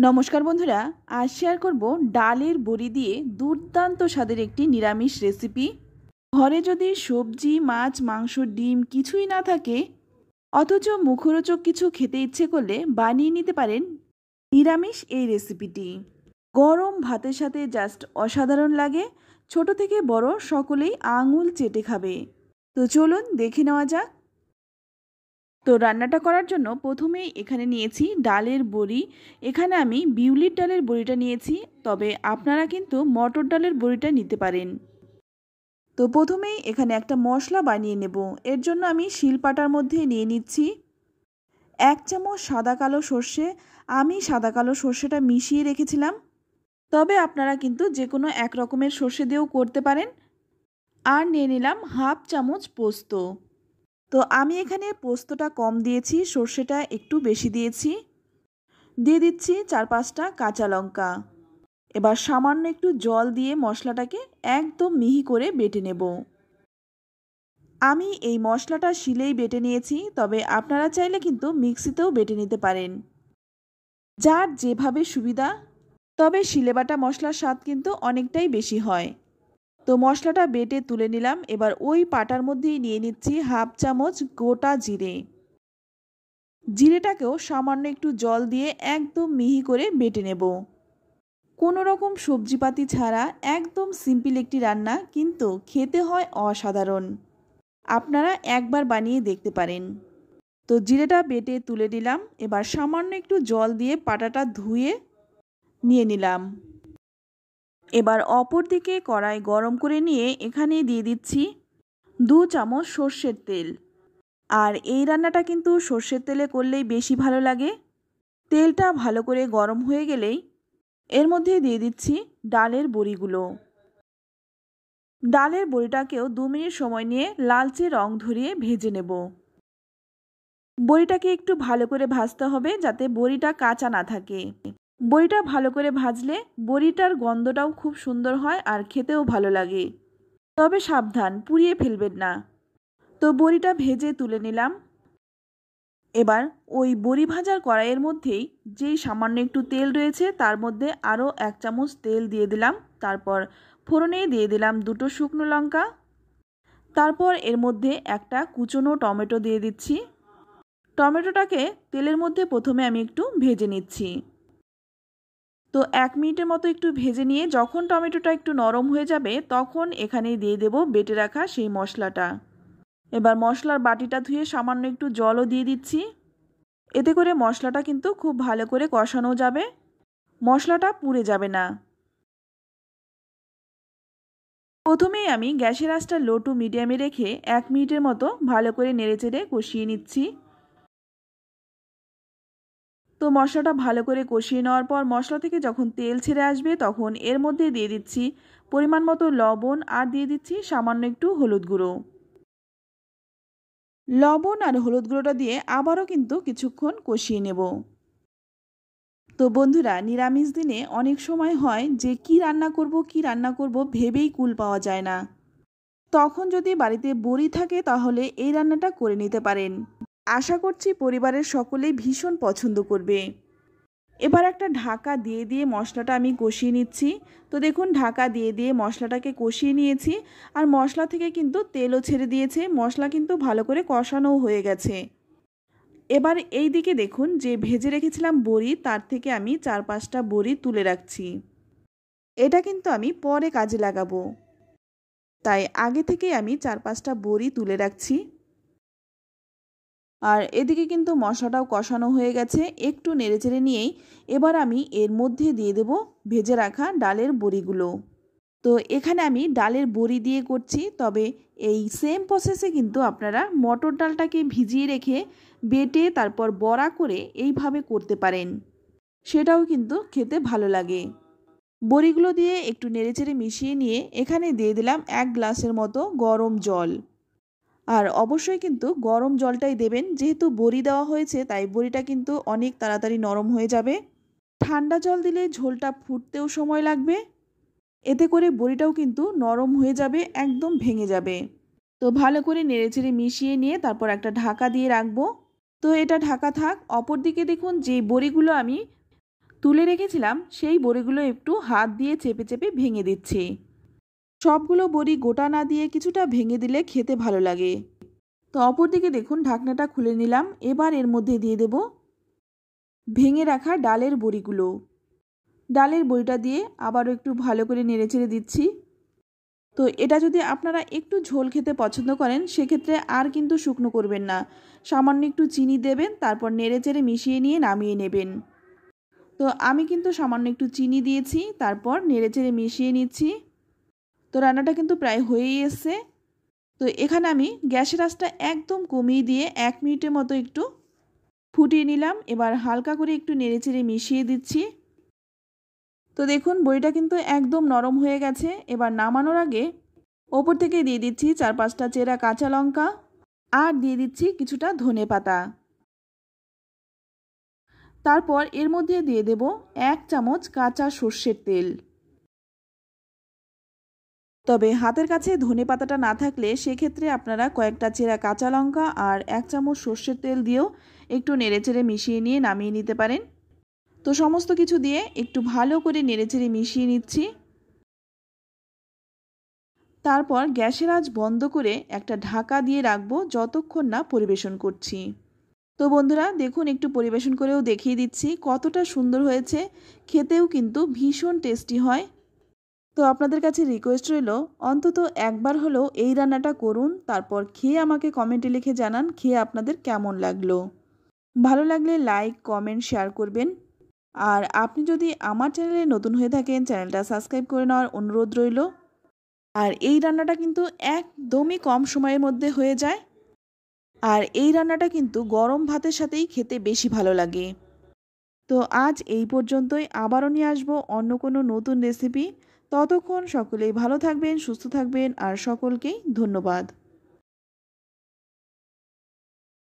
নমস্কার বন্ধুরা, আজ শেয়ার করব ডালের বড়ি দিয়ে দুর্দান্ত স্বাদের একটি নিরামিষ রেসিপি। ঘরে যদি সবজি, মাছ, মাংস, ডিম কিছুই না থাকে, অথচ মুখরোচক কিছু খেতে ইচ্ছে করলে বানিয়ে নিতে পারেন নিরামিষ এই রেসিপিটি। গরম ভাতের সাথে জাস্ট অসাধারণ লাগে। ছোট থেকে বড় সকলেই আঙুল চেটে খাবে। তো চলুন দেখে নেওয়া যাক। তো রান্নাটা করার জন্য প্রথমেই এখানে নিয়েছি ডালের বড়ি। এখানে আমি বিউলির ডালের বড়িটা নিয়েছি, তবে আপনারা কিন্তু মটর ডালের বড়িটা নিতে পারেন। তো প্রথমেই এখানে একটা মশলা বানিয়ে নেব। এর জন্য আমি শিলপাটার মধ্যে নিয়ে নিচ্ছি 1 চামচ সাদা কালো সর্ষে। আমি সাদা কালো সর্ষেটা মিশিয়ে রেখেছিলাম, তবে আপনারা কিন্তু যে কোনো এক রকমের সর্ষে দিয়েও করতে পারেন। আর নিয়ে নিলাম হাফ চামচ পোস্ত। তো আমি এখানে পোস্তটা কম দিয়েছি, সর্ষেটা একটু বেশি দিয়েছি। দিয়ে দিচ্ছি 4-5টা কাঁচা লঙ্কা। এবার সামান্য একটু জল দিয়ে মশলাটাকে একদম মিহি করে বেটে নেব। আমি এই মশলাটা শিলেই বেটে নিয়েছি, তবে আপনারা চাইলে কিন্তু মিক্সিতেও বেটে নিতে পারেন, যার যেভাবে সুবিধা। তবে শিলে বাটা মশলার স্বাদ কিন্তু অনেকটাই বেশি হয়। তো মশলাটা বেটে তুলে নিলাম। এবার ওই পাটার মধ্যেই নিয়ে নিচ্ছি হাফ চামচ গোটা জিরে। জিরেটাকেও সামান্য একটু জল দিয়ে একদম মিহি করে বেটে নেব। কোনো রকম সবজিপাতি ছাড়া একদম সিম্পল একটি রান্না, কিন্তু খেতে হয় অসাধারণ। আপনারা একবার বানিয়ে দেখতে পারেন। তো জিরেটা বেটে তুলে নিলাম। এবার সামান্য একটু জল দিয়ে পাটাটা ধুয়ে নিয়ে নিলাম। এবার অপর দিকে কড়াই গরম করে নিয়ে এখানে দিয়ে দিচ্ছি 2 চামচ সর্ষের তেল। আর এই রান্নাটা কিন্তু সর্ষের তেলে করলেই বেশি ভালো লাগে। তেলটা ভালো করে গরম হয়ে গেলেই এর মধ্যে দিয়ে দিচ্ছি ডালের বড়িগুলো। ডালের বড়িটাকেও 2 মিনিট সময় নিয়ে লালচে রং ধরিয়ে ভেজে নেব। বড়িটাকে একটু ভালো করে ভাজতে হবে, যাতে বড়িটা কাঁচা না থাকে। বড়িটা ভালো করে ভাজলে বড়িটার গন্ধটাও খুব সুন্দর হয় আর খেতেও ভালো লাগে। তবে সাবধান, পুড়িয়ে ফেলবেন না। তো বড়িটা ভেজে তুলে নিলাম। এবার ওই বড়ি ভাজার কড়াইয়ের মধ্যেই যেই সামান্য একটু তেল রয়েছে তার মধ্যে আরও 1 চামচ তেল দিয়ে দিলাম। তারপর ফোড়নে দিয়ে দিলাম 2টো শুকনো লঙ্কা। তারপর এর মধ্যে একটা কুচনো টমেটো দিয়ে দিচ্ছি। টমেটোটাকে তেলের মধ্যে প্রথমে আমি একটু ভেজে নিচ্ছি। তো 1 মিনিটের মতো একটু ভেজে নিয়ে যখন টমেটোটা একটু নরম হয়ে যাবে, তখন এখানে দিয়ে দেব বেটে রাখা সেই মশলাটা। এবার মশলার বাটিটা ধুয়ে সামান্য একটু জলও দিয়ে দিচ্ছি। এতে করে মশলাটা কিন্তু খুব ভালো করে কষানো যাবে, মশলাটা পুড়ে যাবে না। প্রথমেই আমি গ্যাসের আঁচটা লো টু মিডিয়ামে রেখে 1 মিনিটের মতো ভালো করে নেড়েচেড়ে কষিয়ে নিচ্ছি। তো মশলাটা ভালো করে কষিয়ে নেওয়ার পর মশলা থেকে যখন তেল ছেড়ে আসবে, তখন এর মধ্যে দিয়ে দিচ্ছি পরিমাণ মতো লবণ আর দিয়ে দিচ্ছি সামান্য একটু হলুদ গুঁড়ো। লবণ আর হলুদ গুঁড়োটা দিয়ে আবারও কিন্তু কিছুক্ষণ কষিয়ে নেব। তো বন্ধুরা, নিরামিষ দিনে অনেক সময় হয় যে কি রান্না করব ভেবেই কুল পাওয়া যায় না। তখন যদি বাড়িতে বড়ি থাকে তাহলে এই রান্নাটা করে নিতে পারেন। আশা করছি পরিবারের সকলেই ভীষণ পছন্দ করবে। এবার একটা ঢাকা দিয়ে দিয়ে মশলাটা আমি কষিয়ে নিচ্ছি। তো দেখুন, ঢাকা দিয়ে দিয়ে মশলাটাকে কষিয়ে নিয়েছি। আর মশলা থেকে কিন্তু তেলও ছেড়ে দিয়েছে, মশলা কিন্তু ভালো করে কষানোও হয়ে গেছে। এবার এই দিকে দেখুন, যে ভেজে রেখেছিলাম বড়ি, তার থেকে আমি 4-5টা বড়ি তুলে রাখছি। এটা কিন্তু আমি পরে কাজে লাগাবো, তাই আগে থেকেই আমি 4-5টা বড়ি তুলে রাখছি। আর এদিকে কিন্তু মশলাটাও কষানো হয়ে গেছে। একটু নেড়েচেড়ে নিয়েই এবার আমি এর মধ্যে দিয়ে দেব ভেজে রাখা ডালের বড়িগুলো। তো এখানে আমি ডালের বড়ি দিয়ে করছি, তবে এই সেম প্রসেসে কিন্তু আপনারা মটর ডালটাকে ভিজিয়ে রেখে বেটে তারপর বড়া করে এইভাবে করতে পারেন, সেটাও কিন্তু খেতে ভালো লাগে। বড়িগুলো দিয়ে একটু নেড়েচেড়ে মিশিয়ে নিয়ে এখানে দিয়ে দিলাম 1 গ্লাসের মতো গরম জল। আর অবশ্যই কিন্তু গরম জলটাই দেবেন, যেহেতু বড়ি দেওয়া হয়েছে তাই বড়িটা কিন্তু অনেক তাড়াতাড়ি নরম হয়ে যাবে। ঠান্ডা জল দিলে ঝোলটা ফুটতেও সময় লাগবে, এতে করে বড়িটাও কিন্তু নরম হয়ে যাবে, একদম ভেঙে যাবে। তো ভালো করে নেড়েচেড়ে মিশিয়ে নিয়ে তারপর একটা ঢাকা দিয়ে রাখবো। তো এটা ঢাকা থাক। অপর দিকে দেখুন, যে বড়িগুলো আমি তুলে রেখেছিলাম সেই বড়িগুলো একটু হাত দিয়ে চেপে চেপে ভেঙে দিচ্ছি। সবগুলো বড়ি গোটা না দিয়ে কিছুটা ভেঙে দিলে খেতে ভালো লাগে। তো অপরদিকে দেখুন ঢাকনাটা খুলে নিলাম। এবার এর মধ্যে দিয়ে দেব ভেঙে রাখা ডালের বড়িগুলো। ডালের বড়িটা দিয়ে আবারও একটু ভালো করে নেড়েচেড়ে দিচ্ছি। তো এটা যদি আপনারা একটু ঝোল খেতে পছন্দ করেন সেক্ষেত্রে আর কিন্তু শুকনো করবেন না, সামান্য একটু চিনি দেবেন, তারপর নেড়েচেড়ে মিশিয়ে নিয়ে নামিয়ে নেবেন। তো আমি কিন্তু সামান্য একটু চিনি দিয়েছি, তারপর নেড়েচেড়ে মিশিয়ে নিচ্ছি। তো রান্নাটা কিন্তু প্রায় হয়েই এসছে। তো এখানে আমি গ্যাসের আঁচটা একদম কমিয়ে দিয়ে 1 মিনিটের মতো একটু ফুটিয়ে নিলাম। এবার হালকা করে একটু নেড়েচেড়ে মিশিয়ে দিচ্ছি। তো দেখুন বড়িটা কিন্তু একদম নরম হয়ে গেছে। এবার নামানোর আগে ওপর থেকে দিয়ে দিচ্ছি 4-5টা চেরা কাঁচা লঙ্কা আর দিয়ে দিচ্ছি কিছুটা ধনেপাতা। তারপর এর মধ্যে দিয়ে দেব 1 চামচ কাঁচা সর্ষের তেল। তবে হাতের কাছে ধনেপাতাটা না থাকলে সেক্ষেত্রে আপনারা কয়েকটা চেরা কাঁচা লঙ্কা আর 1 চামচ সর্ষের তেল দিয়েও একটু নেড়েচেড়ে মিশিয়ে নিয়ে নামিয়ে নিতে পারেন। তো সমস্ত কিছু দিয়ে একটু ভালো করে নেড়েচেড়ে মিশিয়ে নিচ্ছি। তারপর গ্যাসের আঁচ বন্ধ করে একটা ঢাকা দিয়ে রাখবো যতক্ষণ না পরিবেশন করছি। তো বন্ধুরা দেখুন একটু পরিবেশন করেও দেখিয়ে দিচ্ছি কতটা সুন্দর হয়েছে, খেতেও কিন্তু ভীষণ টেস্টি হয়। তো আপনাদের কাছে রিকোয়েস্ট রইল অন্তত একবার হলেও এই রান্নাটা করুন, তারপর খেয়ে আমাকে কমেন্টে লিখে জানান খেয়ে আপনাদের কেমন লাগলো। ভালো লাগলে লাইক কমেন্ট শেয়ার করবেন। আর আপনি যদি আমার চ্যানেলে নতুন হয়ে থাকেন চ্যানেলটা সাবস্ক্রাইব করে নেওয়ার অনুরোধ রইল। আর এই রান্নাটা কিন্তু একদমই কম সময়ের মধ্যে হয়ে যায়। আর এই রান্নাটা কিন্তু গরম ভাতের সাথেই খেতে বেশি ভালো লাগে। তো আজ এই পর্যন্তই, আবারও নিয়ে আসবো অন্য কোনো নতুন রেসিপি। ততক্ষণ সকলেই ভালো থাকবেন, সুস্থ থাকবেন আর সকলকেই ধন্যবাদ।